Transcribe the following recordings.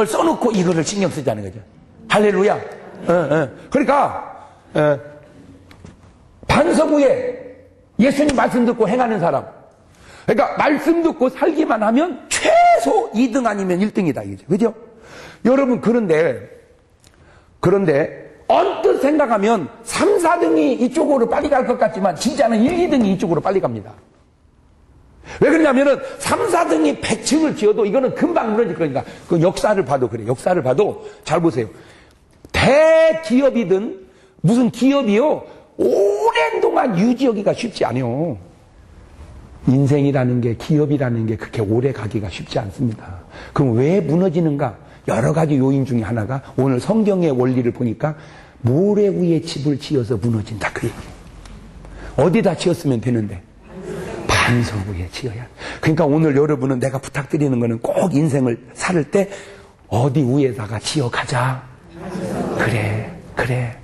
써놓고 이거를 신경 쓰자는 거죠. 할렐루야. 그러니까 반석 위에 예수님 말씀 듣고 행하는 사람, 그러니까 말씀 듣고 살기만 하면 최소 2등 아니면 1등이다 이거죠. 그죠? 여러분, 그런데 언뜻 생각하면 3, 4등이 이쪽으로 빨리 갈 것 같지만 진짜는 1, 2등이 이쪽으로 빨리 갑니다. 왜 그러냐면은 3, 4등이 100층을 지어도 이거는 금방 무너질 거니까. 그 역사를 봐도 그래. 역사를 봐도 잘 보세요. 대기업이든 무슨 기업이요, 오랜 동안 유지하기가 쉽지 않아요. 인생이라는 게, 기업이라는 게 그렇게 오래 가기가 쉽지 않습니다. 그럼 왜 무너지는가? 여러 가지 요인 중에 하나가 오늘 성경의 원리를 보니까 모래 위에 집을 지어서 무너진다, 그 얘기. 어디다 지었으면 되는데? 반석 위에 지어야. 그러니까 오늘 여러분은 내가 부탁드리는 거는 꼭 인생을 살 때 어디 위에다가 지어가자. 그래.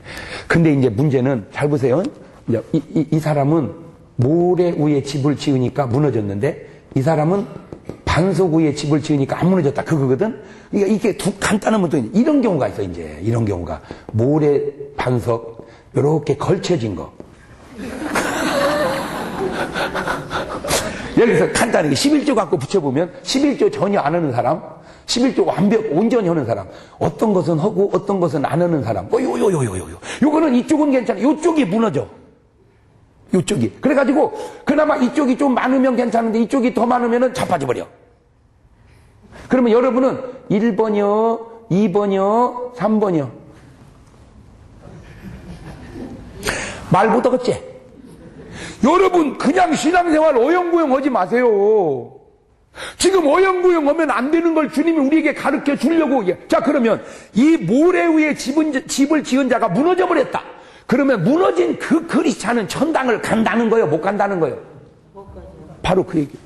근데 이제 문제는, 잘 보세요. 이제 이 사람은 모래 위에 집을 지으니까 무너졌는데, 이 사람은 반석 위에 집을 지으니까 안 무너졌다, 그거거든. 그러니까 이게 간단한 문제, 이런 경우가 있어. 이제 이런 경우가 모래 반석 이렇게 걸쳐진 거. 여기서 간단하게 11조 갖고 붙여보면 11조 전혀 안 하는 사람, 11조 온전히 하는 사람, 어떤 것은 하고 어떤 것은 안 하는 사람, 요거는 이쪽은 괜찮아, 요쪽이 무너져. 요쪽이. 그래가지고 그나마 이쪽이 좀 많으면 괜찮은데 이쪽이 더 많으면 자빠져버려. 그러면 여러분은 1번이요, 2번이요, 3번이요. 말 못하겠지? 여러분, 그냥 신앙생활 어영부영 하지 마세요. 지금 어영부영 하면 안 되는 걸 주님이 우리에게 가르쳐 주려고. 자, 그러면 이 모래 위에 집을 지은 자가 무너져 버렸다. 그러면 무너진 그 크리스찬은 천당을 간다는 거예요? 못 간다는 거예요? 바로 그 얘기.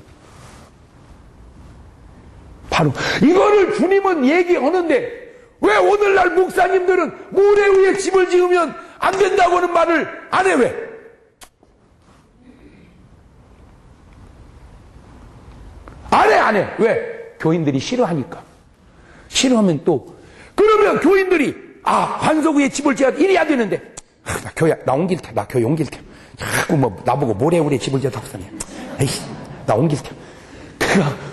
바로 이거를 주님은 얘기하는데 왜 오늘날 목사님들은 모래 위에 집을 지으면 안 된다고 하는 말을 안 해? 왜? 안 해. 왜? 교인들이 싫어하니까. 싫어하면 또, 그러면 교인들이, 반석 위에 집을 지어야 이래야 되는데, 나 옮길 테. 나 교회 옮길 테. 자꾸 나보고 모래 위에 집을 지어서 학생이야. 에이씨, 나 옮길 테.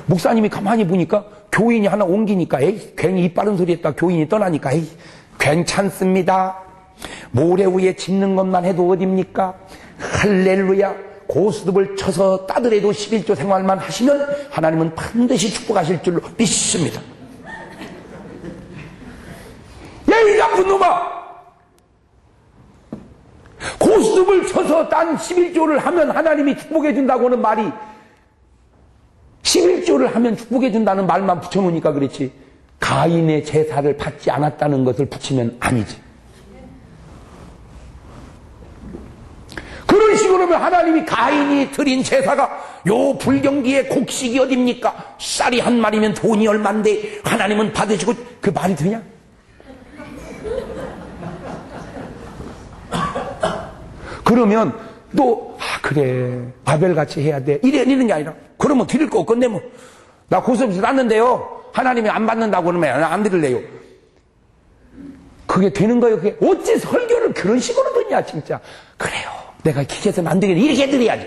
목사님이 가만히 보니까 교인이 하나 옮기니까, 괜히 입 바른 소리 했다 교인이 떠나니까, 괜찮습니다. 모래 위에 짓는 것만 해도 어딥니까? 할렐루야. 고스톱을 쳐서 따더라도 11조 생활만 하시면 하나님은 반드시 축복하실 줄로 믿습니다. 야, 이 나쁜 놈아! 고스톱을 쳐서 딴 11조를 하면 하나님이 축복해 준다고 하는 말이 11조를 하면 축복해 준다는 말만 붙여놓으니까 그렇지, 가인의 제사를 받지 않았다는 것을 붙이면 아니지. 그런 식으로 하면 하나님이 가인이 드린 제사가 요 불경기의 곡식이 어딥니까? 쌀이 한 마리면 돈이 얼만데 하나님은 받으시고, 그 말이 되냐? 그러면 또 그래, 바벨같이 해야 돼, 이러는 게 아니라, 그러면 드릴 거 없건데 뭐, 나 고스톱에서 땄는데요 하나님이 안 받는다고 그러면 안 드릴래요. 그게 되는 거예요? 그게 어찌 설교를 그런 식으로 듣냐 진짜. 그래요, 내가 기계에서는 안 되겠네, 이렇게 드려야지.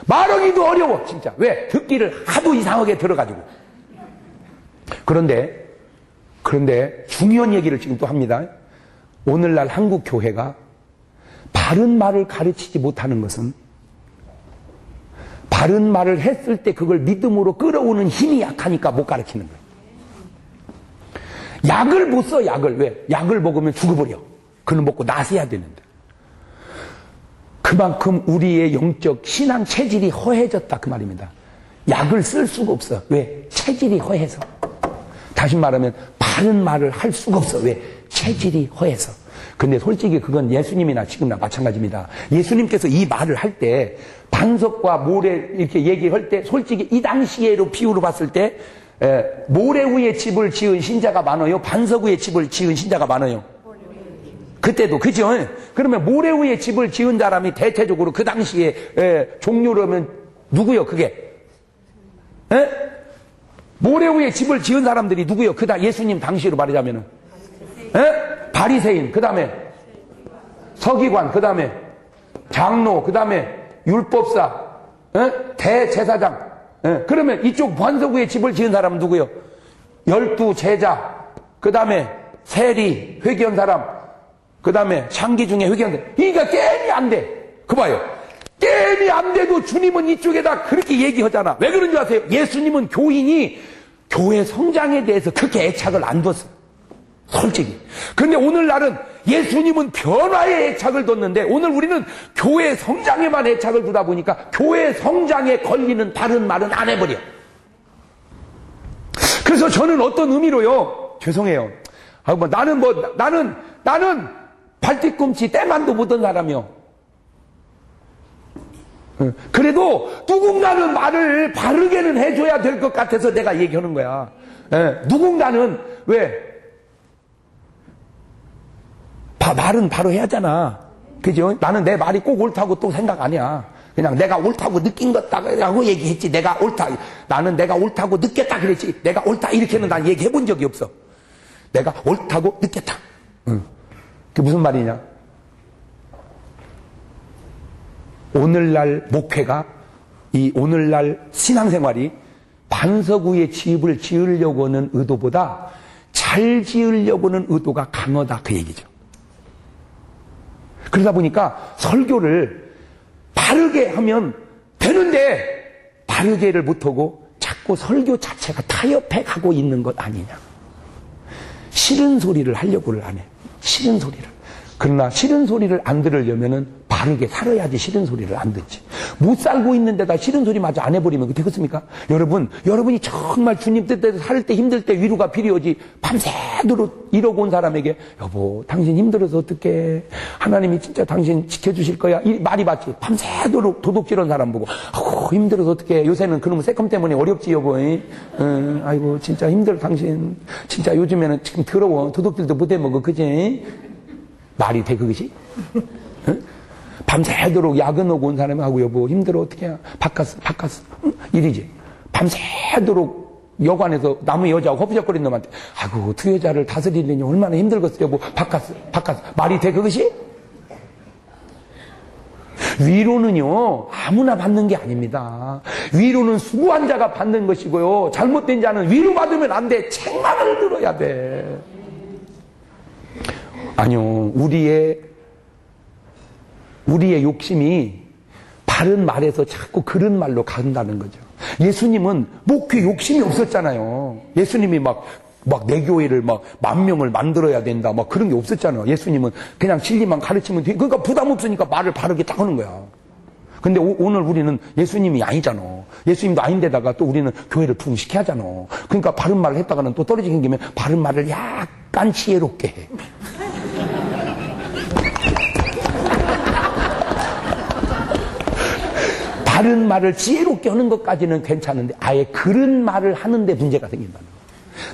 말하기도 어려워 진짜. 왜? 듣기를 하도 이상하게 들어가지고. 그런데 중요한 얘기를 지금 또 합니다. 오늘날 한국 교회가 바른 말을 가르치지 못하는 것은, 바른 말을 했을 때 그걸 믿음으로 끌어오는 힘이 약하니까 못 가르치는 거예요. 약을 못 써, 약을. 왜? 약을 먹으면 죽어버려. 그는 먹고 나서야 되는데. 그만큼 우리의 영적 신앙 체질이 허해졌다, 그 말입니다. 약을 쓸 수가 없어. 왜? 체질이 허해서. 다시 말하면 바른 말을 할 수가 없어. 왜? 체질이 허해서. 근데 솔직히 그건 예수님이나 지금이나 마찬가지입니다. 예수님께서 이 말을 할 때, 반석과 모래 이렇게 얘기할 때, 솔직히 이 당시에로 비유로 봤을 때, 모래 위에 집을 지은 신자가 많아요? 반석 위에 집을 지은 신자가 많아요? 그때도, 그죠? 그러면 모래 위에 집을 지은 사람이 대체적으로 그 당시에 종류로 하면 누구요, 그게? 모래 위에 집을 지은 사람들이 누구요? 그다 예수님 당시로 말하자면은 바리새인, 그 다음에 서기관, 그 다음에 장로, 그 다음에 율법사, 대제사장. 그러면 이쪽 반석 위에 집을 지은 사람은 누구요? 12 제자, 그 다음에 세리, 회개한 사람, 그 다음에 창기 중에 회개한 사람. 그러니까 게임이 안 돼. 그 봐요. 게임이 안 돼도 주님은 이쪽에다 그렇게 얘기하잖아. 왜 그런 줄 아세요? 예수님은 교인이 교회 성장에 대해서 그렇게 애착을 안 뒀어요. 솔직히. 근데 오늘날은 예수님은 변화에 애착을 뒀는데 오늘 우리는 교회 성장에만 애착을 두다 보니까 교회 성장에 걸리는 다른 말은 안 해버려. 그래서 저는 어떤 의미로요. 죄송해요. 나는 발뒤꿈치 때만도 묻은 사람이요. 그래도 누군가는 말을 바르게는 해줘야 될 것 같아서 내가 얘기하는 거야. 누군가는 왜? 말은 바로 해야 하잖아. 그죠? 나는 내 말이 꼭 옳다고 또 생각 아니야. 그냥 내가 옳다고 느낀 것다라고 얘기했지. 내가 옳다. 나는 내가 옳다고 느꼈다 그랬지. 내가 옳다 이렇게는 난 얘기해 본 적이 없어. 내가 옳다고 느꼈다. 그게 무슨 말이냐? 오늘날 목회가 이 오늘날 신앙생활이 반석 위에 집을 지으려고 하는 의도보다 잘 지으려고 하는 의도가 강하다 그 얘기죠. 그러다 보니까 설교를 바르게 하면 되는데 바르게를 못하고 자꾸 설교 자체가 타협해 가고 있는 것 아니냐. 싫은 소리를 하려고를 안 해. 싫은 소리를. 그러나 싫은 소리를 안 들으려면은 바르게 살아야지 싫은 소리를 안 듣지. 못 살고 있는데다 싫은 소리마저 안 해버리면 되겠습니까? 여러분이 정말 주님 뜻대로 살 때 힘들 때 위로가 필요하지. 밤새도록 이러고 온 사람에게 여보 당신 힘들어서 어떡해. 하나님이 진짜 당신 지켜주실 거야. 이 말이 맞지. 밤새도록 도둑질한 사람 보고 힘들어서 어떡해. 요새는 그놈의 새컴 때문에 어렵지 여보. 아이고 진짜 힘들어 당신. 진짜 요즘에는 지금 더러워. 도둑질도 못 해먹어. 그지? 말이 돼 그것이? 응? 밤새도록 야근하고 온 사람하고 여보 힘들어 어떻게 해? 바꿨어 응? 이리지. 밤새도록 여관에서 남의 여자하고 허부적거리는 놈한테 아이고 두 여자를 다스리려니 얼마나 힘들겠어 여보 바꿨어 말이 돼 그것이? 위로는요 아무나 받는 게 아닙니다. 위로는 수고한 자가 받는 것이고요 잘못된 자는 위로받으면 안 돼. 책망을 들어야 돼. 아니요, 우리의 욕심이 바른 말에서 자꾸 그런 말로 간다는 거죠. 예수님은 목회 욕심이 없었잖아요. 예수님이 막 내 교회를 10,000명을 만들어야 된다, 그런 게 없었잖아요. 예수님은 그냥 진리만 가르치면 돼. 그러니까 부담 없으니까 말을 바르게 딱 하는 거야. 근데 오늘 우리는 예수님이 아니잖아. 예수님도 아닌데다가 또 우리는 교회를 부흥시켜야 하잖아. 그러니까 바른 말을 했다가는 또 떨어지는 김에 바른 말을 약간 지혜롭게 해. 바른 말을 지혜롭게 하는 것까지는 괜찮은데 아예 그런 말을 하는데 문제가 생긴다는 거예요.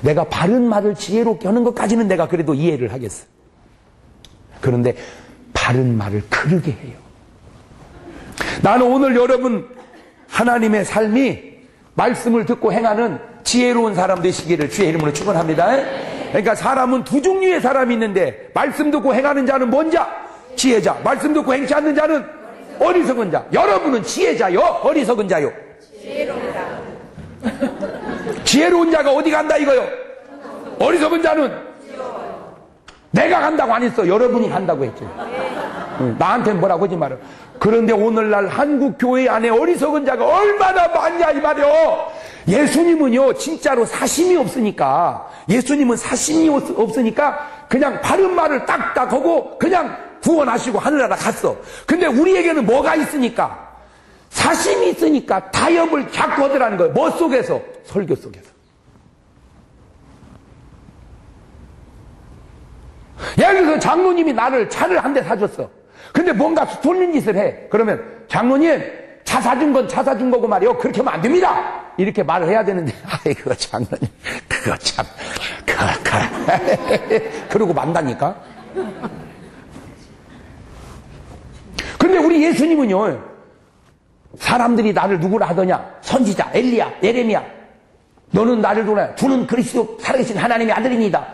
내가 바른 말을 지혜롭게 하는 것까지는 내가 그래도 이해를 하겠어. 그런데 바른 말을 그르게 해요. 나는 오늘 여러분 하나님의 삶이 말씀을 듣고 행하는 지혜로운 사람 되시기를 주의 이름으로 축원합니다. 그러니까 사람은 두 종류의 사람이 있는데 말씀 듣고 행하는 자는 뭔 자? 지혜자. 말씀 듣고 행치 않는 자는 어리석은 자. 여러분은 지혜자요? 어리석은 자요? 지혜로운 자. 지혜로운 자가 어디 간다 이거요? 어리석은 자는? 내가 간다고 안 했어. 여러분이 간다고 했죠. 나한테는 뭐라고 하지 말아요. 그런데 오늘날 한국 교회 안에 어리석은 자가 얼마나 많냐 이 말이요. 예수님은요 진짜로 사심이 없으니까 그냥 바른 말을 딱딱 하고 그냥 구원하시고 하늘나라 갔어. 근데 우리에게는 뭐가 있으니까? 사심이 있으니까 타협을 자꾸 하더라는 거예요. 뭐 속에서? 설교 속에서. 예를 들어서 장로님이 나를 차를 한 대 사줬어. 근데 뭔가 돌린 짓을 해. 그러면 장로님 차 사준 건 차 사준 거고 말이요. 그렇게 하면 안 됩니다. 이렇게 말을 해야 되는데 아이고 장로님 그거 참 그러고 만다니까. 근데 우리 예수님은요 사람들이 나를 누구라 하더냐? 선지자, 엘리야, 예레미야. 너는 나를 도나 주는 그리스도 살아계신 하나님의 아들입니다.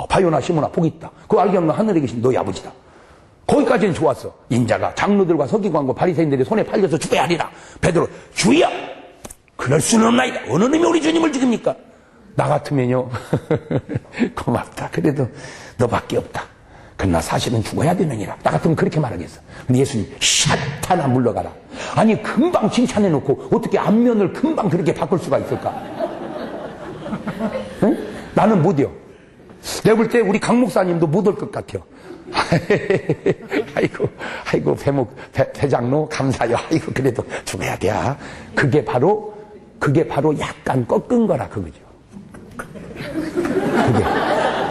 바요나 시모나 복이 있다. 그거 알게 하면 하늘에 계신 너희 아버지다. 거기까지는 좋았어. 인자가 장로들과 서기관과 바리새인들의 손에 팔려서 죽어야 하리라. 베드로 주여 그럴 수는 없나이다. 어느 놈이 우리 주님을 죽입니까? 나 같으면요 고맙다. 그래도 너밖에 없다. 그러나 사실은 죽어야 되느니라. 나 같으면 그렇게 말하겠어. 근데 예수님 샷하나 물러가라. 아니 금방 칭찬해놓고 어떻게 안면을 금방 그렇게 바꿀 수가 있을까? 응? 나는 못이요. 내가 볼 때 우리 강 목사님도 못 올 것 같아요. 아이고 배장로 감사요. 아이고 그래도 죽어야 돼. 그게 바로 약간 꺾은 거라 그거죠.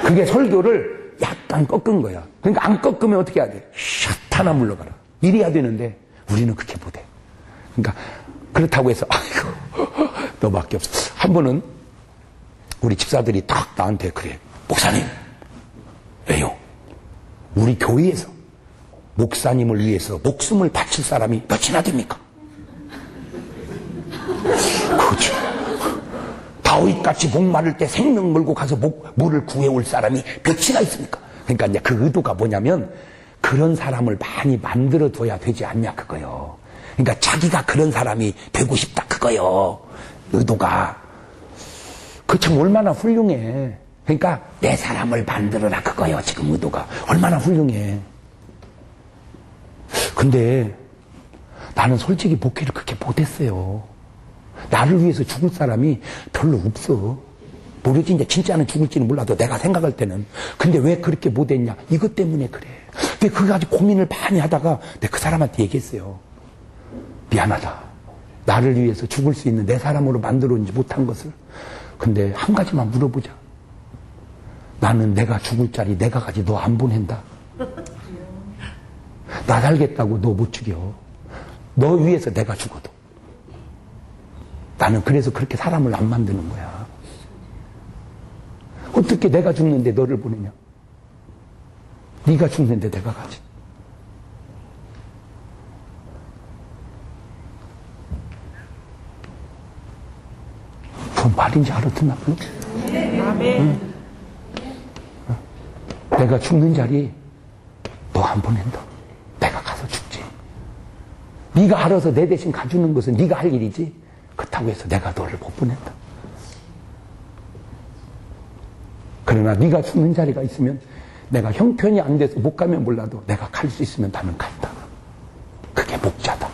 그게 설교를 약간 꺾은 거야. 그러니까 안 꺾으면 어떻게 해야 돼? 샷 하나 물러가라. 이래야 되는데 우리는 그렇게 못해. 그러니까 그렇다고 해서 아이고 너밖에 없어. 한 번은 우리 집사들이 딱 나한테 그래. 목사님 왜요? 우리 교회에서 목사님을 위해서 목숨을 바칠 사람이 몇이나 됩니까? 그렇죠. 다윗같이 목마를 때 생명 물고 가서 물을 구해올 사람이 몇이나 있습니까? 그러니까 이제 그 의도가 뭐냐면 그런 사람을 많이 만들어둬야 되지 않냐 그거요. 그러니까 자기가 그런 사람이 되고 싶다 그거요. 의도가. 그 참 얼마나 훌륭해. 그러니까 내 사람을 만들어라 그거요. 지금 의도가 얼마나 훌륭해. 근데 나는 솔직히 목회를 그렇게 못했어요. 나를 위해서 죽을 사람이 별로 없어. 모르지 이제 진짜는 죽을지는 몰라도 내가 생각할 때는. 근데 왜 그렇게 못했냐? 이것 때문에 그래. 근데 그거 가지고 고민을 많이 하다가 내가 그 사람한테 얘기했어요. 미안하다. 나를 위해서 죽을 수 있는 내 사람으로 만들어오지 못한 것을. 근데 한 가지만 물어보자. 나는 내가 죽을 자리 내가 가지 너 안 보낸다. 나 살겠다고 너 못 죽여. 너 위해서 내가 죽어도. 나는 그래서 그렇게 사람을 안 만드는 거야. 어떻게 내가 죽는데 너를 보내냐? 네가 죽는데 내가 가지. 뭔 말인지 알아듣나? 응? 내가 죽는 자리 너 안 보낸다. 내가 가서 죽지. 네가 알아서 내 대신 가주는 것은 네가 할 일이지. 그렇다고 해서 내가 너를 못 보낸다. 그러나 네가 죽는 자리가 있으면 내가 형편이 안 돼서 못 가면 몰라도 내가 갈 수 있으면 나는 간다. 그게 목자다.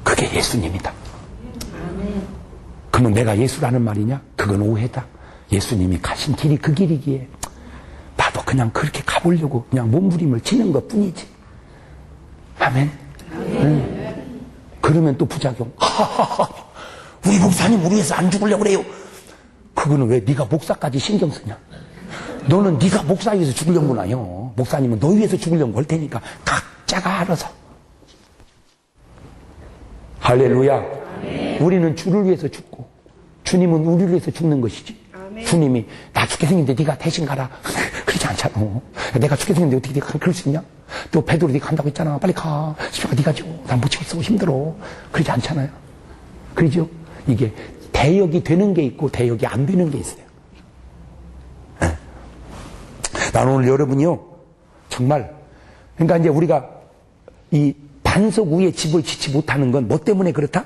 그게 예수님이다. 그러면 내가 예수라는 말이냐? 그건 오해다. 예수님이 가신 길이 그 길이기에 나도 그냥 그렇게 가보려고 그냥 몸부림을 치는 것 뿐이지. 아멘. 그러면 또 부작용. 우리 목사님 우리 위해서 안 죽으려고 그래요. 그거는 왜 네가 목사까지 신경 쓰냐? 너는 네가 목사 위해서 죽으려고 나요. 목사님은 너 위해서 죽으려고 할 테니까 각자가 알아서. 할렐루야. 아멘. 우리는 주를 위해서 죽고 주님은 우리를 위해서 죽는 것이지. 아멘. 주님이 나 죽게 생겼는데 네가 대신 가라. 그렇지 않잖아. 내가 죽게 생겼는데 어떻게 네가 그럴 수 있냐? 또 베드로 네가 간다고 했잖아. 빨리 가. 집에 네가 줘. 난 못 지겠어. 힘들어. 그러지 않잖아요. 그러죠? 이게 대역이 되는 게 있고 대역이 안 되는 게 있어요. 네. 나는 오늘 여러분이요. 정말 그러니까 이제 우리가 이 반석 위에 집을 짓지 못하는 건 뭐 때문에 그렇다?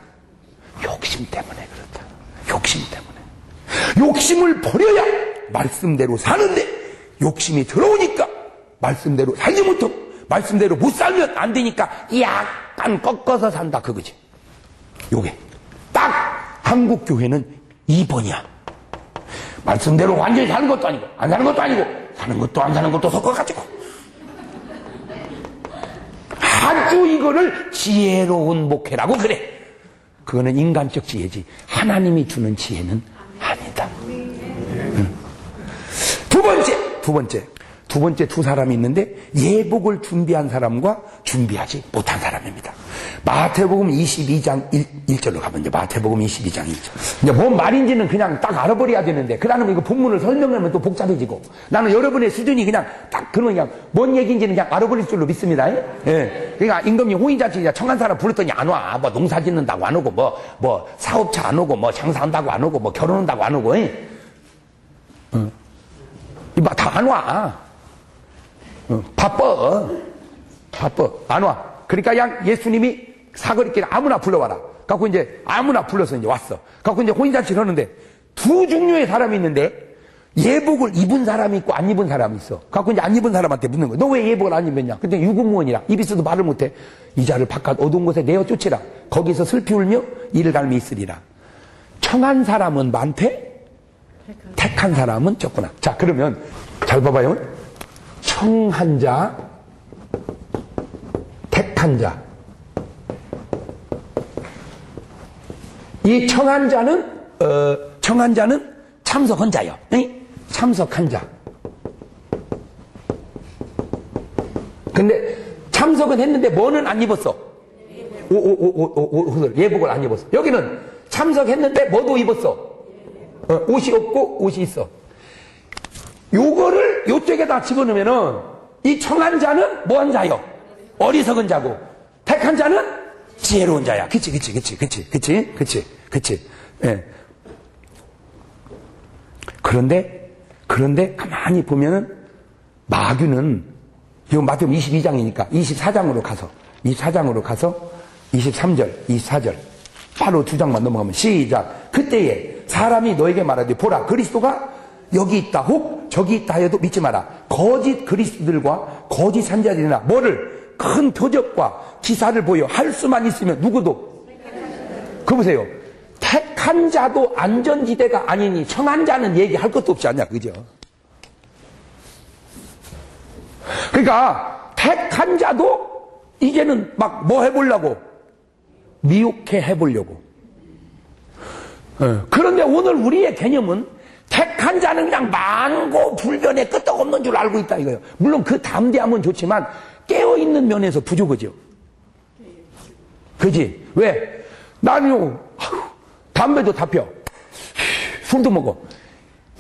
욕심 때문에 그렇다. 욕심 때문에. 욕심을 버려야 말씀대로 사는데 욕심이 들어오니까 말씀대로 살지 못하고 말씀대로 못 살면 안 되니까 약간 꺾어서 산다 그거지. 요게 딱 한국 교회는 2번이야. 말씀대로 완전히 사는 것도 아니고 안 사는 것도 아니고 사는 것도 안 사는 것도 섞어가지고 아주 이거를 지혜로운 목회라고 그래. 그거는 인간적 지혜지 하나님이 주는 지혜는 아니다. 두 번째 두 사람이 있는데 예복을 준비한 사람과 준비하지 못한 사람입니다. 마태복음 22장 1절로 가면 이제 마태복음 22장 1절. 이제 뭔 말인지는 그냥 딱 알아버려야 되는데, 그러면 이거 본문을 설명하면 또 복잡해지고, 나는 여러분의 수준이 그냥 딱 그러면 그냥 뭔 얘기인지는 그냥 알아버릴 줄로 믿습니다. 예. 그러니까 임금님 호의잔치 청한 사람 불렀더니 안 와. 뭐 농사 짓는다고 안 오고, 뭐 사업차 안 오고, 뭐 장사한다고 안 오고, 뭐 결혼한다고 안 오고, 다 안 와. 바빠. 안 와. 그러니까 그냥 예수님이 사거리길 아무나 불러와라. 갖고 이제 아무나 불러서 이제 왔어. 갖고 이제 혼인잔치를 하는데 두 종류의 사람이 있는데 예복을 입은 사람이 있고 안 입은 사람이 있어. 갖고 이제 안 입은 사람한테 묻는 거야. 너 왜 예복을 안 입었냐? 근데 유구무원이라 입 있어도 말을 못해. 이자를 바깥 어두운 곳에 내어 쫓으라. 거기서 슬피 울며 이를 갈미 있으리라. 청한 사람은 많대. 택한 사람은 적구나. 자, 그러면 잘 봐봐요. 청한 자, 택한 자. 이 청한 자는 참석한 자요. 참석한 자. 근데 참석은 했는데 뭐는 안 입었어? 예복을 안 입었어. 여기는 참석했는데 뭐도 입었어? 옷이 없고 옷이 있어. 요거를 요쪽에다 집어넣으면은 이 청한 자는 뭐한 자요? 어리석은 자고, 택한 자는 지혜로운 자야. 그치. 예. 그런데 가만히 보면은 마귀는, 이건 마태복음 22장이니까 24장으로 가서 23절, 24절 바로 두 장만 넘어가면 시작. 그때에 사람이 너에게 말하되 보라 그리스도가 여기 있다 혹 저기 있다 하여도 믿지 마라. 거짓 그리스도들과 거짓 선지자들이나 뭐를 큰 표적과 기사를 보여 할 수만 있으면 누구도 그거 보세요. 택한 자도 안전지대가 아니니 청한 자는 얘기할 것도 없지 않냐, 그죠? 그러니까 택한 자도 이제는 막 뭐 해보려고 미혹해 해보려고. 그런데 오늘 우리의 개념은 택한 자는 그냥 많고 불변에 끄떡없는 줄 알고 있다 이거예요. 물론 그 담대함은 좋지만 깨어있는 면에서 부족하죠. 그지? 왜? 나는요, 담배도 다 펴. 술도 먹어.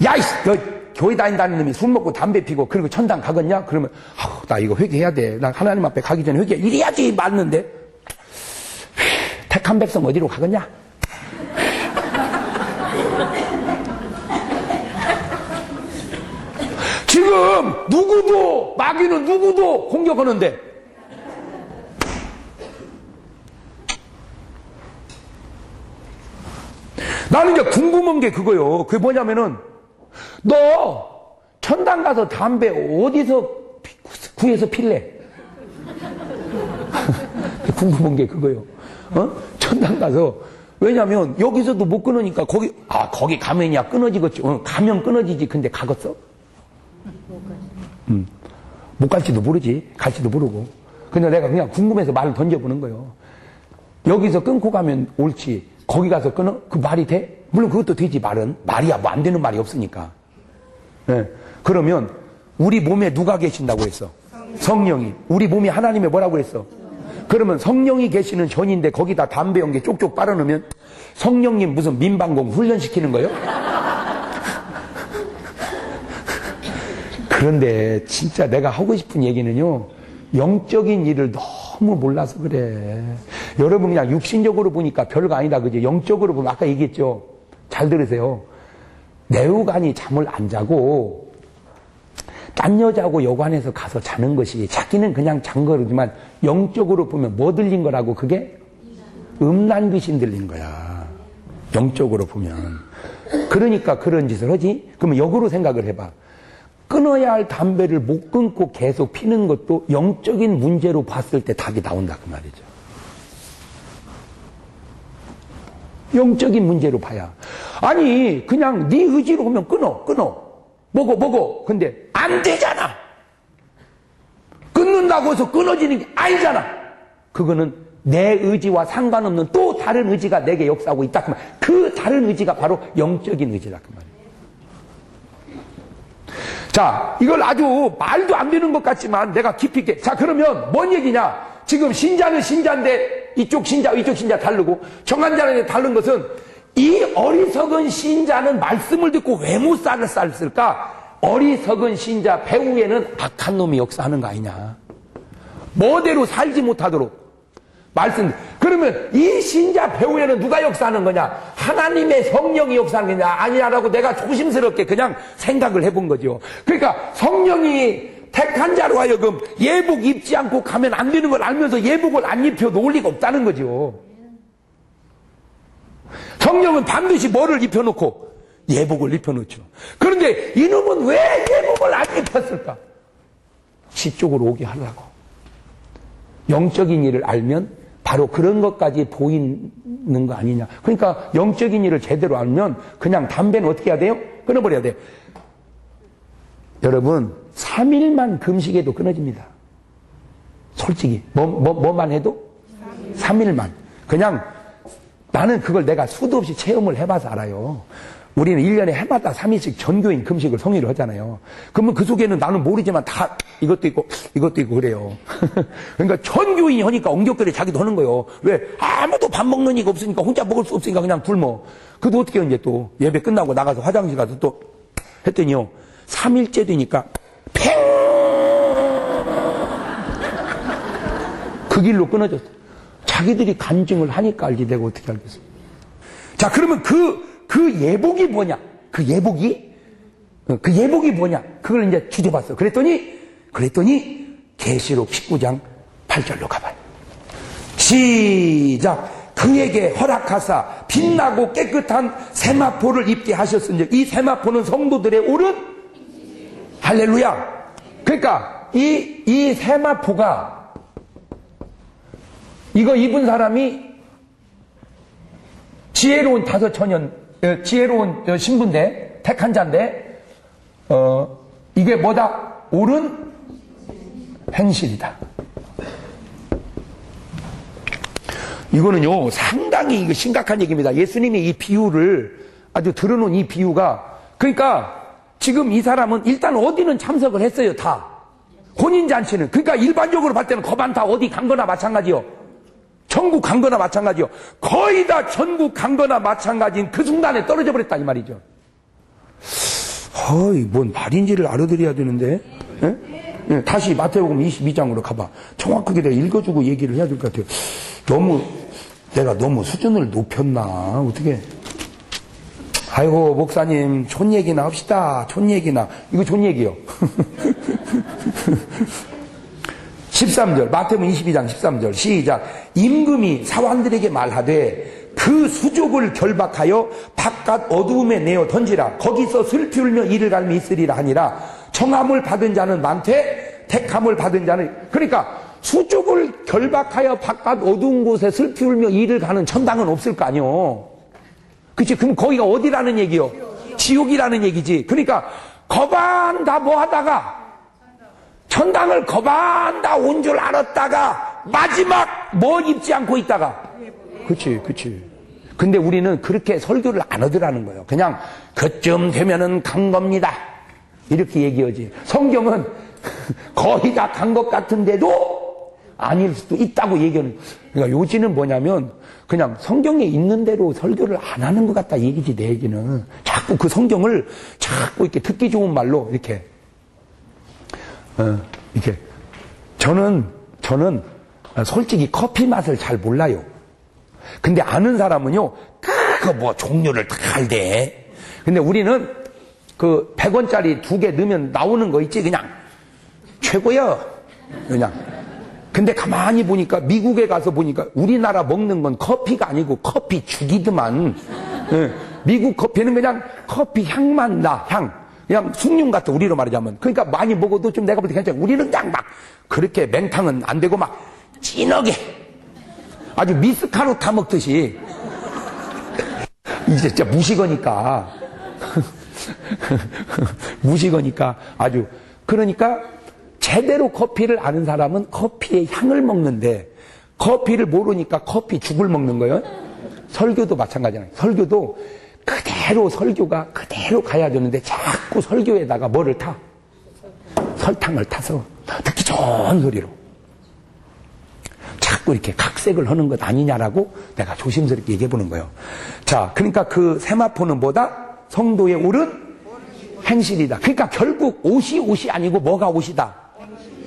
야, 이씨, 너 교회 다닌다는 놈이 술 먹고 담배 피고, 그리고 천당 가겠냐? 그러면, 나 이거 회개해야 돼. 나 하나님 앞에 가기 전에 회개, 이래야지 맞는데. 택한 백성 어디로 가겠냐? 지금, 마귀는 누구도 공격하는데, 나는 이제 궁금한 게 그거요. 그게 뭐냐면은, 너 천당 가서 담배 어디서 구해서 필래? 궁금한 게 그거요. 천당 가서. 왜냐면 여기서도 못 끊으니까 거기 가면이야 끊어지겠지. 가면 끊어지지. 근데 가겠어? 못 갈지도 모르지. 갈지도 모르고. 근데 내가 그냥 궁금해서 말을 던져보는 거예요. 여기서 끊고 가면 옳지. 거기 가서 끊어? 그 말이 돼? 물론 그것도 되지, 말은. 말이야, 뭐 안 되는 말이 없으니까. 네. 그러면, 우리 몸에 누가 계신다고 했어? 성령이. 우리 몸이 하나님의 뭐라고 했어? 그러면 성령이 계시는 전인데 거기다 담배 연기 쪽쪽 빨아넣으면 성령님 무슨 민방공 훈련시키는 거예요? 그런데 진짜 내가 하고 싶은 얘기는요, 영적인 일을 너무 몰라서 그래. 여러분 그냥 육신적으로 보니까 별거 아니다, 그죠? 영적으로 보면 아까 얘기했죠. 잘 들으세요. 내우간이 잠을 안 자고 딴 여자하고 여관에서 가서 자는 것이 자기는 그냥 잔 거지만 영적으로 보면 뭐 들린 거라고? 그게 음란 귀신 들린 거야. 영적으로 보면. 그러니까 그런 짓을 하지? 그러면 역으로 생각을 해봐. 끊어야 할 담배를 못 끊고 계속 피는 것도 영적인 문제로 봤을 때 답이 나온다 그 말이죠. 영적인 문제로 봐야. 아니 그냥 네 의지로 하면 끊어 먹어 근데 안 되잖아. 끊는다고 해서 끊어지는 게 아니잖아. 그거는 내 의지와 상관없는 또 다른 의지가 내게 역사하고 있다 그 말. 그 다른 의지가 바로 영적인 의지다 그 말이에요. 자, 이걸 아주 말도 안 되는 것 같지만 내가 깊이 있게. 자, 그러면 뭔 얘기냐? 지금 신자는 신자인데 이쪽 신자 이쪽 신자 다르고 정한자는 다른 것은 이 어리석은 신자는 말씀을 듣고 왜 못 살았을까? 어리석은 신자 배후에는 악한 놈이 역사하는 거 아니냐. 뭐대로 살지 못하도록 말씀. 그러면 이 신자 배후에는 누가 역사하는 거냐? 하나님의 성령이 역사하는 거냐? 아니냐라고 내가 조심스럽게 그냥 생각을 해본 거죠. 그러니까 성령이 택한 자로 하여금 예복 입지 않고 가면 안 되는 걸 알면서 예복을 안 입혀 놓을 리가 없다는 거죠. 성령은 반드시 뭐를 입혀놓고? 예복을 입혀놓죠. 그런데 이놈은 왜 예복을 안 입혔을까? 지 쪽으로 오게 하려고. 영적인 일을 알면 바로 그런 것까지 보이는 거 아니냐. 그러니까 영적인 일을 제대로 알면 그냥 담배는 어떻게 해야 돼요? 끊어버려야 돼요. 여러분 3일만 금식해도 끊어집니다. 솔직히 뭐만 해도 3일만. 그냥 나는 그걸 내가 수도 없이 체험을 해봐서 알아요. 우리는 1년에 해마다 3일씩 전교인 금식을 성의를 하잖아요. 그러면 그 속에는 나는 모르지만 다 이것도 있고 이것도 있고 그래요. 그러니까 전교인이 하니까 엉겹결에 자기도 하는 거예요. 왜? 아무도 밥 먹는 이가 없으니까 혼자 먹을 수 없으니까 그냥 굶어. 그래도 어떻게 이제 또 예배 끝나고 나가서 화장실 가서 또 했더니요. 3일째 되니까 팽! 그 길로 끊어졌어. 자기들이 간증을 하니까 알지 내가 어떻게 알겠어. 자, 그러면 그 예복이 뭐냐? 그 예복이 뭐냐? 그걸 이제 주제봤어. 그랬더니 계시록 19장 8절로 가봐요. 시작. 그에게 허락하사 빛나고 깨끗한 세마포를 입게 하셨으니 이 세마포는 성도들의 옳은 할렐루야. 그러니까 이 세마포가 이거 입은 사람이 지혜로운 지혜로운 신부인데, 택한 자인데, 이게 뭐다? 옳은 행실이다. 이거는요, 상당히 이거 심각한 얘기입니다. 예수님이 이 비유를 아주 들어놓은 이 비유가, 그러니까 지금 이 사람은 일단 어디는 참석을 했어요, 다. 혼인잔치는. 그러니까 일반적으로 봤을 때는 거반 다 어디 간 거나 마찬가지요. 전국 간 거나 마찬가지요. 거의 다 전국 간 거나 마찬가지인 그 순간에 떨어져 버렸다 이 말이죠. 뭔 말인지를 알아들어야 되는데. 예? 다시 마태복음 22장으로 가봐. 정확하게 내가 읽어주고 얘기를 해야 될 것 같아요. 내가 너무 수준을 높였나 어떻게. 아이고 목사님 촌 얘기나 합시다. 촌 얘기나. 이거 촌 얘기요. 13절 마태복음 22장 13절 시작. 임금이 사환들에게 말하되 그 수족을 결박하여 바깥 어두움에 내어 던지라. 거기서 슬피 울며 이를 갈며 있으리라 하니라. 청함을 받은 자는 많되 택함을 받은 자는. 그러니까 수족을 결박하여 바깥 어두운 곳에 슬피 울며 이를 가는 천당은 없을 거 아니요. 그치? 그럼 거기가 어디라는 얘기요? 지옥이라는 얘기지. 그러니까 거반 다 뭐 하다가 천당을 거반 다 온 줄 알았다가 마지막 뭐 입지 않고 있다가. 그치. 근데 우리는 그렇게 설교를 안 하더라는 거예요. 그냥 그쯤 되면은 간 겁니다. 이렇게 얘기하지. 성경은 거의 다 간 것 같은데도 아닐 수도 있다고 얘기하는. 그러니까 요지는 뭐냐면 그냥 성경에 있는 대로 설교를 안 하는 것 같다 얘기지. 내 얘기는 자꾸 그 성경을 자꾸 이렇게 듣기 좋은 말로 이렇게 저는 솔직히 커피 맛을 잘 몰라요. 근데 아는 사람은요, 그거 뭐 종류를 다 알대. 근데 우리는 그 100원짜리 2개 넣으면 나오는 거 있지, 그냥. 최고야. 그냥. 근데 가만히 보니까, 미국에 가서 보니까 우리나라 먹는 건 커피가 아니고 커피 죽이더만. 미국 커피는 그냥 커피 향만 나, 향. 그냥 숭늉 같아, 우리로 말하자면. 그러니까 많이 먹어도 좀 내가 볼 때 괜찮아. 우리는 그냥 막 그렇게 맹탕은 안 되고 막 진하게 아주 미스카루 타 먹듯이. 이제 진짜 무식어니까 무식어니까 아주. 그러니까 제대로 커피를 아는 사람은 커피의 향을 먹는데 커피를 모르니까 커피 죽을 먹는 거예요. 설교도 마찬가지잖아요. 설교도 그대로 설교가 그대로 가야 되는데 자꾸 설교에다가 뭐를 타? 설탕을 타서 듣기 좋은 소리로 자꾸 이렇게 각색을 하는 것 아니냐라고 내가 조심스럽게 얘기해 보는 거예요. 자, 그러니까 그 세마포는 뭐다? 성도의 옳은 행실이다. 그러니까 결국 옷이 아니고 뭐가 옷이다?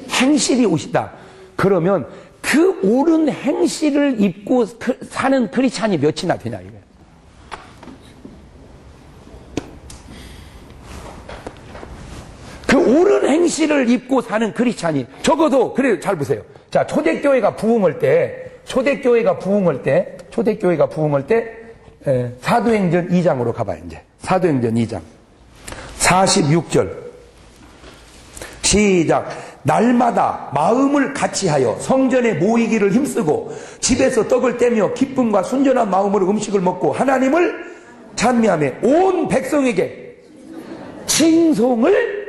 행실이 옷이다. 그러면 그 옳은 행실을 입고 사는 크리스찬이 몇이나 되냐 이거예요. 그 옳은 행실을 입고 사는 크리스찬이 적어도 그래요. 잘 보세요. 자, 초대교회가 부흥할 때 사도행전 2장으로 가봐요. 이제 사도행전 2장 46절 시작. 날마다 마음을 같이하여 성전에 모이기를 힘쓰고 집에서 떡을 떼며 기쁨과 순전한 마음으로 음식을 먹고 하나님을 찬미하며 온 백성에게 징송을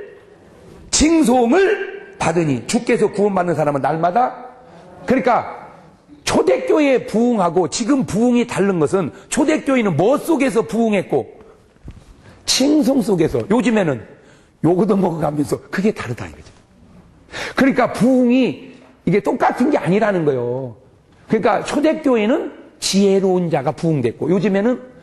받으니 주께서 구원받는 사람은 날마다. 그러니까 초대교회에 부흥하고 지금 부흥이 다른 것은 초대교회는 뭐 속에서 부흥했고 칭송 속에서. 요즘에는 요거도 먹어가면서 그게 다르다 이거죠. 그러니까 부흥이 이게 똑같은 게 아니라는 거예요. 그러니까 초대교회는 지혜로운 자가 부흥됐고 요즘에는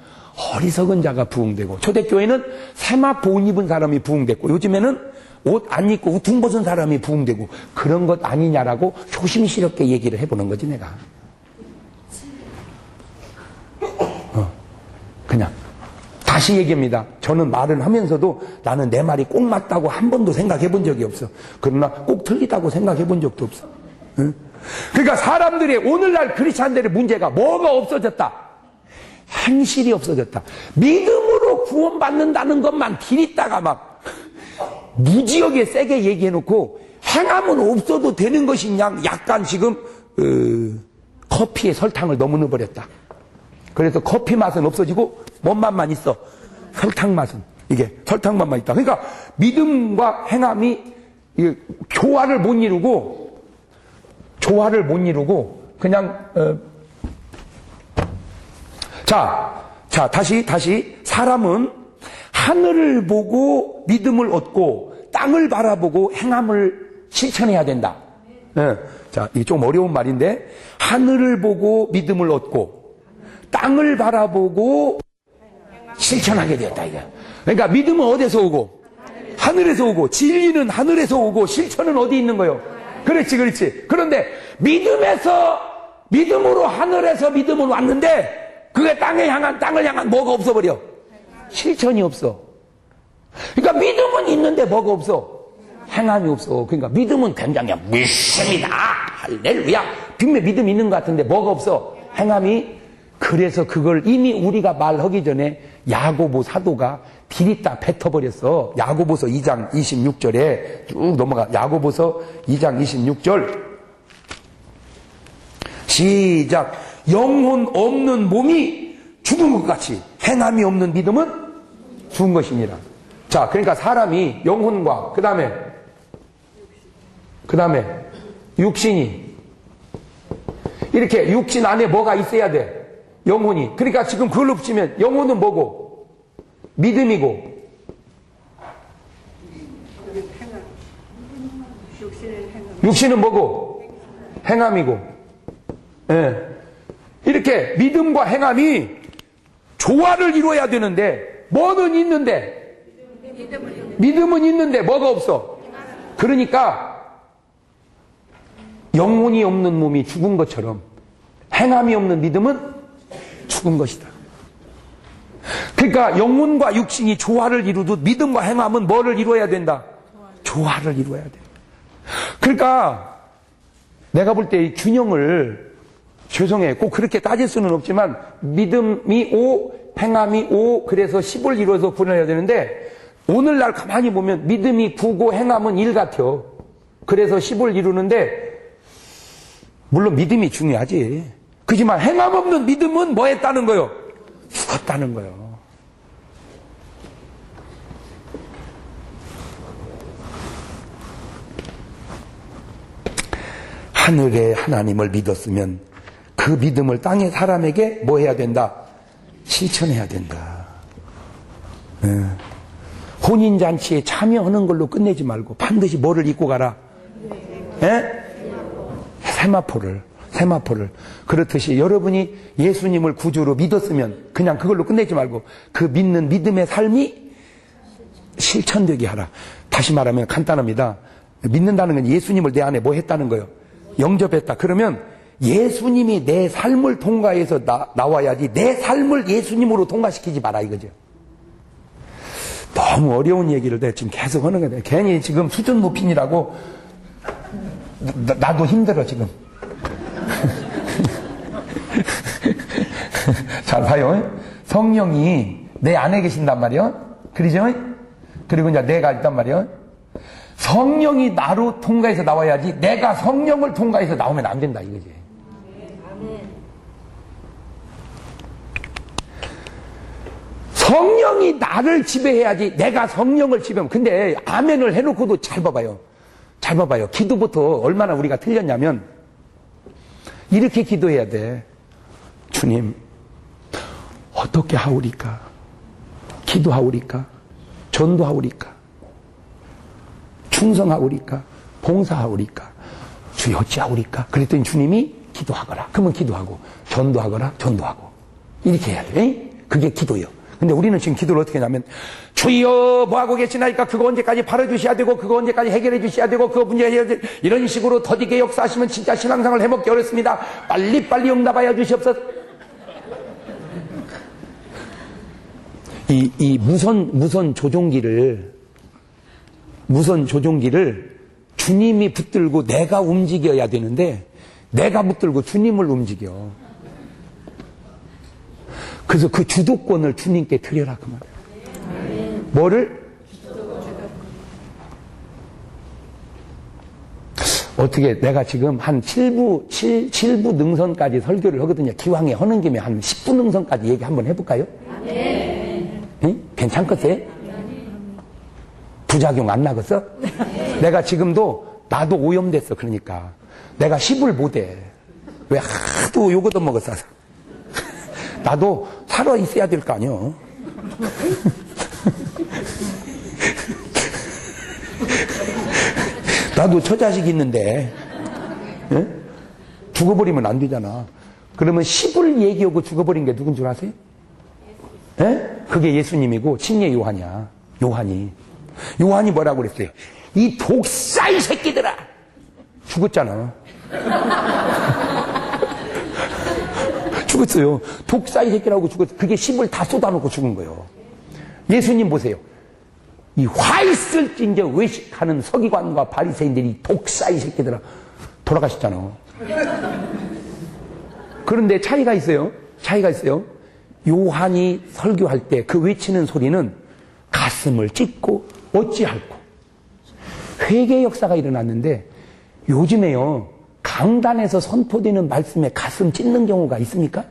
어리석은 자가 부흥되고, 초대교회는 세마포 옷 입은 사람이 부흥됐고 요즘에는 옷 안 입고 우퉁 벗은 사람이 부흥되고, 그런 것 아니냐라고 조심스럽게 얘기를 해보는 거지 내가. 그냥 다시 얘기합니다. 저는 말을 하면서도 나는 내 말이 꼭 맞다고 한 번도 생각해 본 적이 없어. 그러나 꼭 틀리다고 생각해 본 적도 없어. 응? 그러니까 사람들의 오늘날 크리스찬들의 문제가 뭐가 없어졌다? 행실이 없어졌다. 믿음으로 구원받는다는 것만 들이다가 막 무지하게 세게 얘기해놓고 행함은 없어도 되는 것이냐, 약간 지금 커피에 설탕을 너무 넣어버렸다. 그래서 커피 맛은 없어지고 뭔 맛만 있어? 설탕 맛은. 이게 설탕 맛만 있다. 그러니까 믿음과 행함이 조화를 못 이루고 그냥 자 다시 사람은 하늘을 보고 믿음을 얻고 땅을 바라보고 행함을 실천해야 된다. 자, 이게 좀 어려운 말인데, 하늘을 보고 믿음을 얻고 땅을 바라보고 실천하게 되었다 이거. 그러니까 믿음은 어디서 오고? 하늘에서 오고, 진리는 하늘에서 오고, 실천은 어디 있는 거요? 그렇지. 그런데 믿음으로 하늘에서 믿음은 왔는데 그게 땅을 향한 뭐가 없어버려? 실천이 없어. 그러니까 믿음은 있는데 뭐가 없어? 행함이 없어. 그러니까 믿음은 굉장히 믿습니다. 할렐루야. 빅매 믿음이 있는 것 같은데 뭐가 없어? 행함이. 그래서 그걸 이미 우리가 말하기 전에 야고보 사도가 디리다 뱉어버렸어. 야고보서 2장 26절에 쭉 넘어가. 야고보서 2장 26절 시작. 영혼 없는 몸이 죽은 것 같이 행함이 없는 믿음은 죽은 것이니라. 자, 그러니까 사람이 영혼과 그 다음에 육신이, 이렇게 육신 안에 뭐가 있어야 돼? 영혼이. 그러니까 지금 그걸로 붙이면 영혼은 뭐고? 믿음이고. 육신은 뭐고? 행함이고. 예. 이렇게 믿음과 행함이 조화를 이루어야 되는데, 뭐는 있는데? 믿음은 있는데 뭐가 없어? 그러니까 영혼이 없는 몸이 죽은 것처럼 행함이 없는 믿음은 죽은 것이다. 그러니까 영혼과 육신이 조화를 이루듯 믿음과 행함은 뭐를 이루어야 된다? 조화를 이루어야 돼. 그러니까 내가 볼 때 이 균형을, 죄송해, 꼭 그렇게 따질 수는 없지만 믿음이 5, 행함이 5, 그래서 10을 이루어서 보내야 되는데, 오늘날 가만히 보면 믿음이 9고 행함은 1 같아요. 그래서 10을 이루는데, 물론 믿음이 중요하지. 그지만 행함 없는 믿음은 뭐 했다는 거요? 죽었다는 거요. 하늘의 하나님을 믿었으면 그 믿음을 땅의 사람에게 뭐 해야 된다? 실천해야 된다. 혼인잔치에 참여하는 걸로 끝내지 말고 반드시 뭐를 입고 가라? 세마포를. 세마포를. 그렇듯이 여러분이 예수님을 구주로 믿었으면 그냥 그걸로 끝내지 말고 그 믿는 믿음의 삶이 실천되게 하라. 다시 말하면 간단합니다. 믿는다는 건 예수님을 내 안에 뭐 했다는 거예요? 영접했다. 그러면 예수님이 내 삶을 통과해서 나와야지 내 삶을 예수님으로 통과시키지 마라 이거죠. 너무 어려운 얘기를 내가 지금 계속 하는 거예요. 괜히 지금 수준 높이느라고 나도 힘들어 지금. 잘 봐요. 성령이 내 안에 계신단 말이요. 그러죠? 그리고 이제 내가 있단 말이요. 성령이 나로 통과해서 나와야지 내가 성령을 통과해서 나오면 안 된다 이거지. 성령이 나를 지배해야지 내가 성령을 지배하면. 근데 아멘을 해놓고도 잘 봐봐요. 잘 봐봐요. 기도부터 얼마나 우리가 틀렸냐면 이렇게 기도해야 돼. 주님 어떻게 하오리까? 기도하오리까? 전도하오리까? 충성하오리까? 봉사하오리까? 주여 어찌하오리까? 그랬더니 주님이 기도하거라. 그러면 기도하고 전도하거라. 전도하고 이렇게 해야 돼. 그게 기도예요. 근데 우리는 지금 기도를 어떻게 하냐면 주여 뭐하고 계시나이까? 그거 언제까지 팔아주셔야 되고 그거 언제까지 해결해 주셔야 되고 그거 문제 해결해 이런 식으로 더디게 역사하시면 진짜 신앙생활 해먹기 어렵습니다. 빨리빨리 응답하여 주시옵소서. 이 무선 조종기를 주님이 붙들고 내가 움직여야 되는데 내가 붙들고 주님을 움직여. 그래서 그 주도권을 주님께 드려라 그 말이에요. 뭐를? 어떻게 내가 지금 한 7부 능선까지 설교를 하거든요. 기왕에 하는 김에 한 10부 능선까지 얘기 한번 해볼까요? 네. 응? 괜찮겠어요? 부작용 안 나겠어? 내가 지금도 나도 오염됐어. 그러니까 내가 10을 못해. 왜 하도 요거도 먹었어. 나도 살아 있어야 될 거 아니요. 나도 처자식 있는데 예? 죽어버리면 안 되잖아. 그러면 10을 얘기하고 죽어버린 게 누군 줄 아세요? 예? 그게 예수님이고 침례 요한이야. 요한이 뭐라고 그랬어요? 이 독사이 새끼들아! 죽었잖아. 죽었어요. 독사이 새끼라고 죽었어요. 그게 10을 다 쏟아놓고 죽은 거예요. 예수님 보세요. 이 화 있을진저 외식하는 서기관과 바리새인들이 독사이 새끼들아 돌아가셨잖아. 그런데 차이가 있어요. 요한이 설교할 때 그 외치는 소리는 가슴을 찢고 어찌할꼬. 회개 역사가 일어났는데 요즘에요. 강단에서 선포되는 말씀에 가슴 찢는 경우가 있습니까?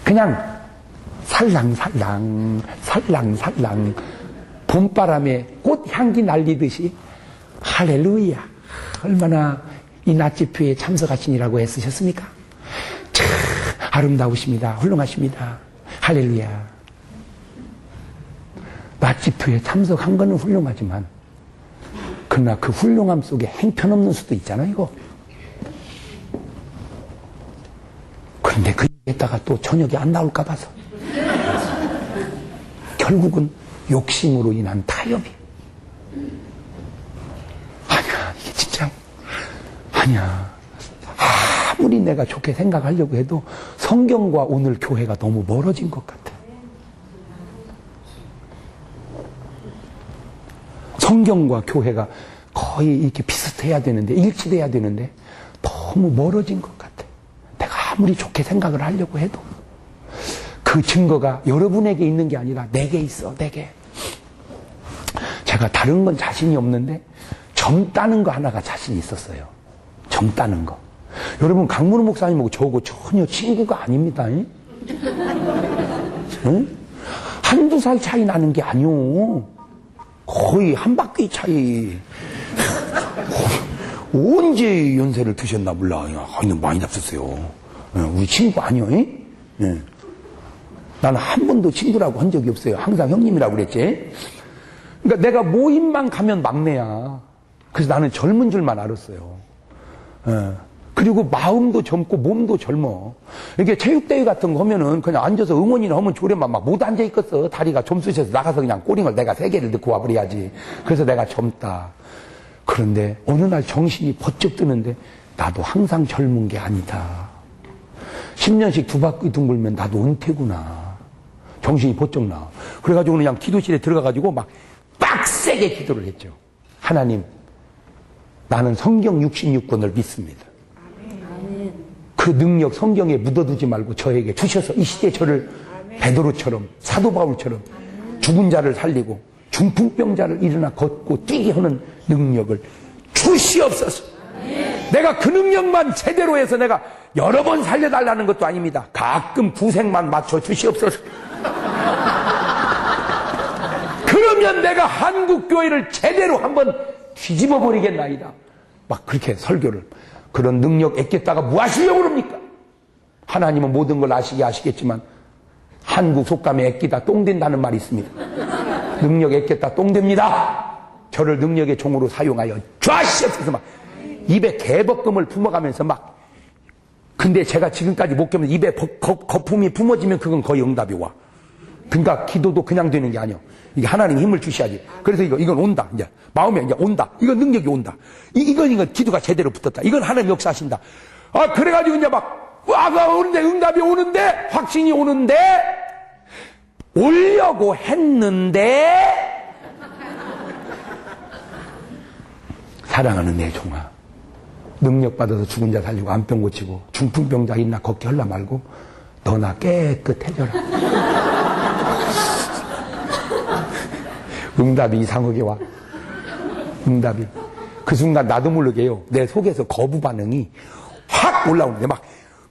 그냥 살랑살랑 봄바람에 꽃향기 날리듯이 할렐루야 얼마나 이 낮집회에 참석하시니라고 애쓰셨습니까? 참 아름다우십니다. 훌륭하십니다. 할렐루야. 낮집회에 참석한 거는 훌륭하지만 그러나 그 훌륭함 속에 행편없는 수도 있잖아 이거. 그런데 그 얘기했다가 또 저녁에 안 나올까 봐서 결국은 욕심으로 인한 타협이. 아니야 이게 진짜 아니야. 아무리 내가 좋게 생각하려고 해도 성경과 오늘 교회가 너무 멀어진 것 같아. 성경과 교회가 거의 이렇게 비슷해야 되는데 일치돼야 되는데 너무 멀어진 것 같아. 내가 아무리 좋게 생각을 하려고 해도 그 증거가 여러분에게 있는 게 아니라 내게 있어. 내게. 제가 다른 건 자신이 없는데 점 따는 거 하나가 자신이 있었어요. 점 따는 거. 여러분 강문호 목사님하고 저하고 전혀 친구가 아닙니다. 응? 한두 살 차이 나는 게 아니오. 거의 한 바퀴 차이. 언제 연세를 드셨나 몰라. 많이 잡혔어요. 우리 친구 아니요. 나는 한 번도 친구라고 한 적이 없어요. 항상 형님이라고 그랬지. 그러니까 내가 모임만 가면 막내야. 그래서 나는 젊은 줄만 알았어요. 그리고 마음도 젊고 몸도 젊어. 이게 체육대회 같은 거 하면은 그냥 앉아서 응원이나 하면 좋으려면 막 못 앉아있겠어. 다리가 좀 쑤셔서 나가서 그냥 꼬링을 내가 3개를 넣고 와버려야지. 그래서 내가 젊다. 그런데 어느 날 정신이 번쩍 뜨는데 나도 항상 젊은 게 아니다. 10년씩 2바퀴 둥글면 나도 은퇴구나. 정신이 번쩍 나. 그래가지고 그냥 기도실에 들어가가지고 막 빡세게 기도를 했죠. 하나님, 나는 성경 66권을 믿습니다. 그 능력 성경에 묻어두지 말고 저에게 주셔서 이 시대에 저를 베드로처럼 사도 바울처럼 죽은 자를 살리고 중풍병자를 일어나 걷고 뛰게 하는 능력을 주시옵소서. 내가 그 능력만 제대로 해서 내가 여러 번 살려달라는 것도 아닙니다. 가끔 구색만 맞춰 주시옵소서. 그러면 내가 한국교회를 제대로 한번 뒤집어 버리겠나이다. 막 그렇게 설교를. 그런 능력 애겠다가 뭐 하시려고 그럽니까? 하나님은 모든 걸 아시겠지만 한국 속담에 애끼다 똥된다는 말이 있습니다. 능력 애겠다 똥됩니다. 저를 능력의 종으로 사용하여 좌시옵소서. 막 입에 개벅금을 품어가면서 막. 근데 제가 지금까지 못 겪으면 입에 거품이 품어지면 그건 거의 응답이 와. 그러니까 기도도 그냥 되는 게 아니야. 이게 하나님 힘을 주셔야지. 그래서 이건 온다. 이제 마음에 이제 온다. 이건 능력이 온다. 이건 기도가 제대로 붙었다. 이건 하나님 역사하신다. 아, 그래가지고 이제 막 와가 오는데 응답이 오는데 확신이 오는데 오려고 했는데 사랑하는 내 종아, 능력 받아서 죽은 자 살리고 암병 고치고 중풍병자 있나 걷게 하려 말고 너나 깨끗해져라. 응답이 이상하게 와. 응답이. 그 순간 나도 모르게요. 내 속에서 거부 반응이 확 올라오는데 막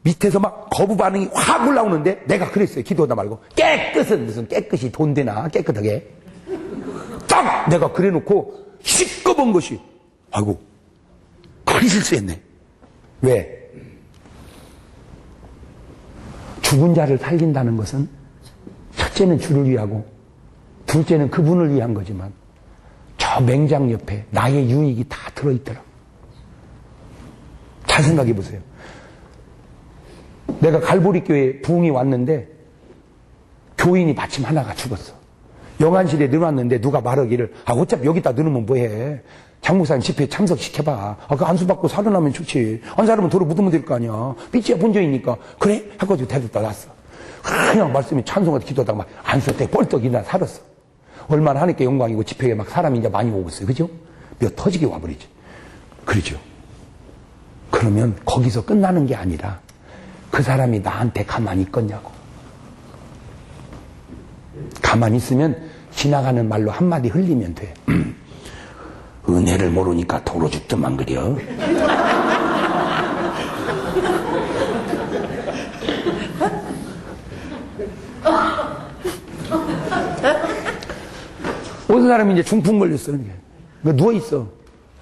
밑에서 막 거부 반응이 확 올라오는데 내가 그랬어요. 기도하다 말고 깨끗은 무슨 깨끗이 돈 되나 깨끗하게. 딱 내가 그래놓고 시꺼먼 것이 아이고 큰 실수했네. 왜? 죽은 자를 살린다는 것은 첫째는 주를 위하고 둘째는 그분을 위한 거지만 저 맹장 옆에 나의 유익이 다 들어있더라. 잘 생각해 보세요. 내가 갈보리교회 부흥이 왔는데 교인이 마침 하나가 죽었어. 영안실에 넣어놨는데 누가 말하기를 어차피 여기다 넣으면 뭐해. 장목사님 집회에 참석시켜봐. 그 안수 받고 살아나면 좋지. 안 살아면 도로 묻으면 될 거 아니야. 삐치야 본전이니까. 그래? 해가지고 대답다 놨어. 그냥 말씀이 찬송하다 기도하다가 막 안수 때 뻘떡 일어나 살았어. 얼마나 하나님께 영광이고 집회에 막 사람이 이제 많이 오고 있어요. 그죠? 몇 터지게 와버리지. 그러죠. 그러면 거기서 끝나는 게 아니라 그 사람이 나한테 가만히 있겠냐고. 가만히 있으면 지나가는 말로 한마디 흘리면 돼. 은혜를 모르니까 도로 죽더만 그려. 어떤 사람이 이제 중풍 걸렸어. 누워있어.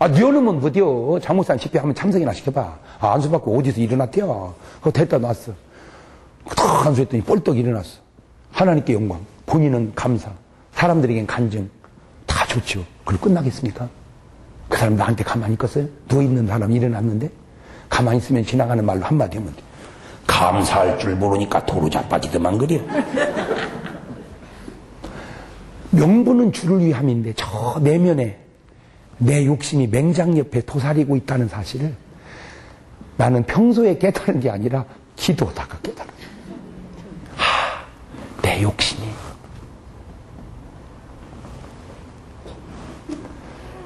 누워놓으면 어디요? 장목사님 집회하면 참석이나 시켜봐. 안수 받고 어디서 일어났대요. 그거 데려다 놨어. 탁 안수했더니 뻘떡 일어났어. 하나님께 영광, 본인은 감사, 사람들에겐 간증, 다 좋죠. 그걸 끝나겠습니까? 그 사람 나한테 가만히 있겠어요? 누워있는 사람이 일어났는데 가만히 있으면 지나가는 말로 한마디 하면 돼. 감사할 줄 모르니까 도로 자빠지더만 그려. 명분은 주를 위함인데 저 내면에 내 욕심이 맹장 옆에 도사리고 있다는 사실을 나는 평소에 깨달은 게 아니라 기도하다가 깨달은 거야. 내 욕심이.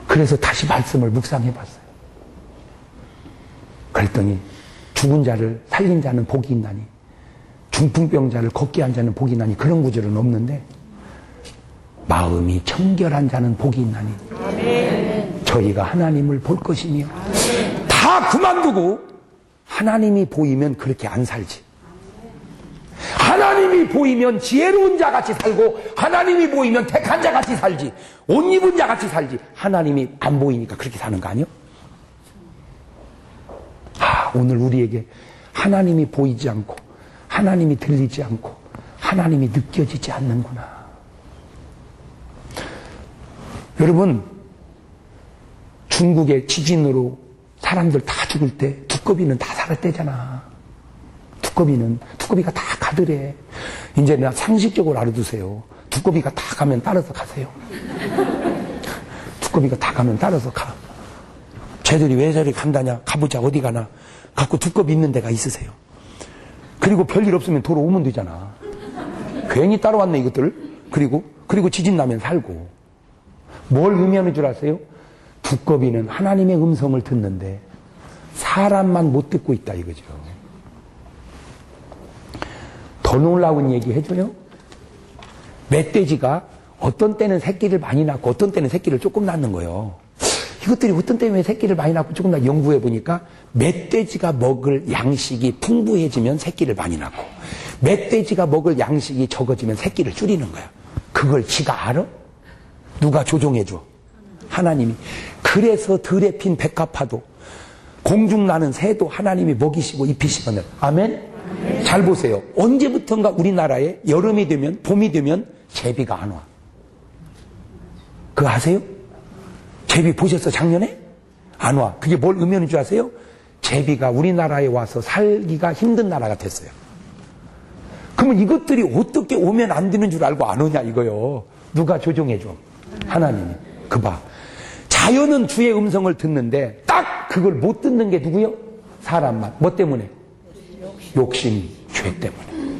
그래서 다시 말씀을 묵상해 봤어요. 그랬더니 죽은 자를 살린 자는 복이 있나니 중풍병자를 걷게 한 자는 복이 있나니 그런 구절은 없는데 마음이 청결한 자는 복이 있나니 아멘. 저희가 하나님을 볼 것이며 아멘. 다 그만두고 하나님이 보이면 그렇게 안 살지. 하나님이 보이면 지혜로운 자같이 살고 하나님이 보이면 택한 자같이 살지. 옷 입은 자같이 살지. 하나님이 안 보이니까 그렇게 사는 거 아니요? 오늘 우리에게 하나님이 보이지 않고 하나님이 들리지 않고 하나님이 느껴지지 않는구나. 여러분, 중국의 지진으로 사람들 다 죽을 때 두꺼비는 다 살았대잖아. 두꺼비가 다 가더래. 이제 나 상식적으로 알아두세요. 두꺼비가 다 가면 따라서 가세요. 두꺼비가 다 가면 따라서 가. 쟤들이 왜 저리 간다냐? 가보자. 어디 가나? 갖고 두꺼비 있는 데가 있으세요. 그리고 별일 없으면 돌아오면 되잖아. 괜히 따라왔네 이것들. 그리고 지진 나면 살고. 뭘 의미하는 줄 아세요? 두꺼비는 하나님의 음성을 듣는데 사람만 못 듣고 있다 이거죠. 더 놀라운 얘기 해줘요. 멧돼지가 어떤 때는 새끼를 많이 낳고 어떤 때는 새끼를 조금 낳는 거예요. 이것들이 어떤 때는 왜 새끼를 많이 낳고 조금 낳고 연구해 보니까 멧돼지가 먹을 양식이 풍부해지면 새끼를 많이 낳고 멧돼지가 먹을 양식이 적어지면 새끼를 줄이는 거야. 그걸 지가 알아? 누가 조종해줘? 하나님이. 그래서 들에 핀 백합화도 공중 나는 새도 하나님이 먹이시고 입히시거든. 아멘? 잘 보세요. 언제부턴가 우리나라에 여름이 되면 봄이 되면 제비가 안 와. 그거 아세요? 제비 보셨어 작년에? 안 와. 그게 뭘 의미하는 줄 아세요? 제비가 우리나라에 와서 살기가 힘든 나라가 됐어요. 그러면 이것들이 어떻게 오면 안 되는 줄 알고 안 오냐 이거요. 누가 조종해줘? 하나님이. 그 봐. 자연은 주의 음성을 듣는데 딱 그걸 못 듣는 게 누구요? 사람만. 뭐 때문에? 욕심, 죄 때문에.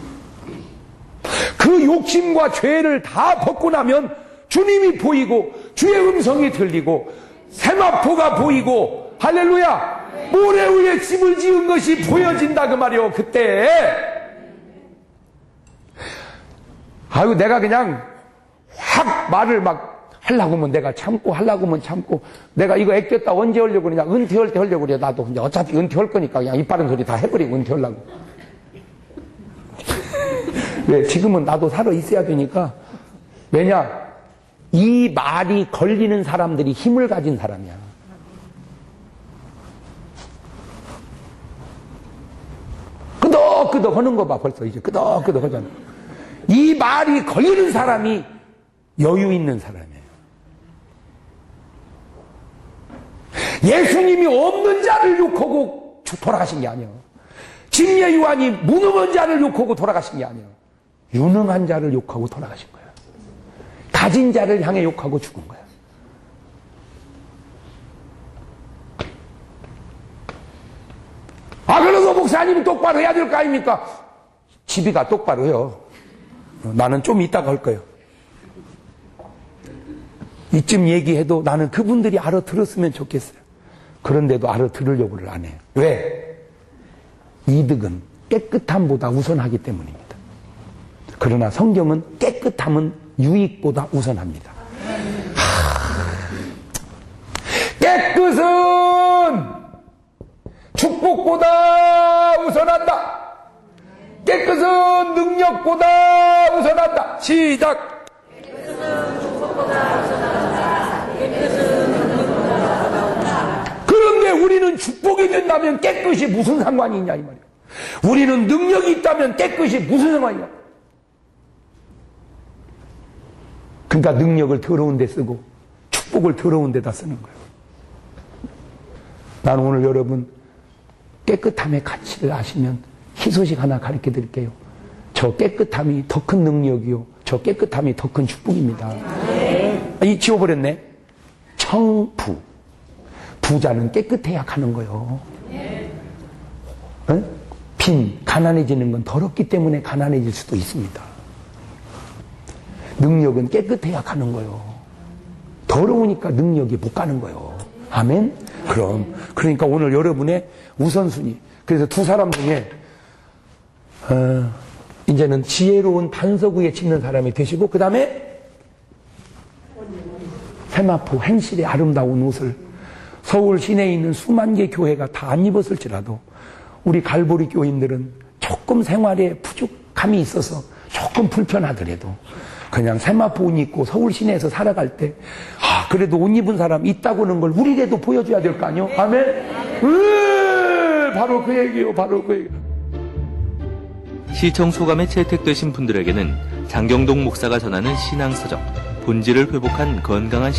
그 욕심과 죄를 다 벗고 나면 주님이 보이고 주의 음성이 들리고 세마포가 보이고 할렐루야 모래 위에 집을 지은 것이 보여진다 그 말이요. 그때 아유 내가 그냥 확 말을 막 하려고 하면 내가 참고 하려고 하면 참고 내가 이거 애꼈다 언제 하려고 그러냐 은퇴할 때 하려고 그래. 나도 이제 어차피 은퇴할 거니까 그냥 입 바른 소리 다 해버리고 은퇴하려고. 왜 지금은 나도 살아 있어야 되니까. 왜냐 이 말이 걸리는 사람들이 힘을 가진 사람이야. 끄덕끄덕 하는 거 봐. 벌써 이제 끄덕끄덕 하잖아. 이 말이 걸리는 사람이 여유 있는 사람이에요. 예수님이 없는 자를 욕하고 돌아가신 게 아니에요. 침례 요한이 무능한 자를 욕하고 돌아가신 게 아니에요. 유능한 자를 욕하고 돌아가신 거예요. 가진 자를 향해 욕하고 죽은 거예요. 아, 그래도 목사님은 똑바로 해야 될 거 아닙니까? 집이가 똑바로 해요. 나는 좀 이따가 할 거예요. 이쯤 얘기해도 나는 그분들이 알아들었으면 좋겠어요. 그런데도 알아들으려고를 안 해요. 왜? 이득은 깨끗함보다 우선하기 때문입니다. 그러나 성경은 깨끗함은 유익보다 우선합니다. 깨끗은 축복보다 우선한다. 깨끗은 능력보다 우선한다. 시작. 깨끗은 축복보다 우선한다. 깨끗은 능력보다 우선한다. 그런데 우리는 축복이 된다면 깨끗이 무슨 상관이 있냐 이 말이야. 우리는 능력이 있다면 깨끗이 무슨 상관이냐. 그러니까 능력을 더러운 데 쓰고 축복을 더러운 데다 쓰는 거예요. 나는 오늘 여러분 깨끗함의 가치를 아시면 희소식 하나 가르쳐 드릴게요. 저 깨끗함이 더 큰 능력이요. 저 깨끗함이 더 큰 축복입니다. 이 지워버렸네. 청부. 부자는 깨끗해야 가는 거예요. 어? 빈, 가난해지는 건 더럽기 때문에 가난해질 수도 있습니다. 능력은 깨끗해야 가는 거예요. 더러우니까 능력이 못 가는 거예요. 아멘? 그러니까 오늘 여러분의 우선순위. 그래서 두 사람 중에, 이제는 지혜로운 반석 위에 짚는 사람이 되시고, 그 다음에 세마포 행실의 아름다운 옷을 서울 시내에 있는 수만 개 교회가 다 안 입었을지라도 우리 갈보리 교인들은 조금 생활에 부족함이 있어서 조금 불편하더라도 그냥 세마포 옷 입고 서울 시내에서 살아갈 때, 그래도 옷 입은 사람 있다고는 걸 우리라도 보여줘야 될 거 아니요? 아멘? 바로 그 얘기요, 바로 그 얘기. 시청 소감에 채택되신 분들에게는 장경동 목사가 전하는 신앙서적, 본질을 회복한 건강한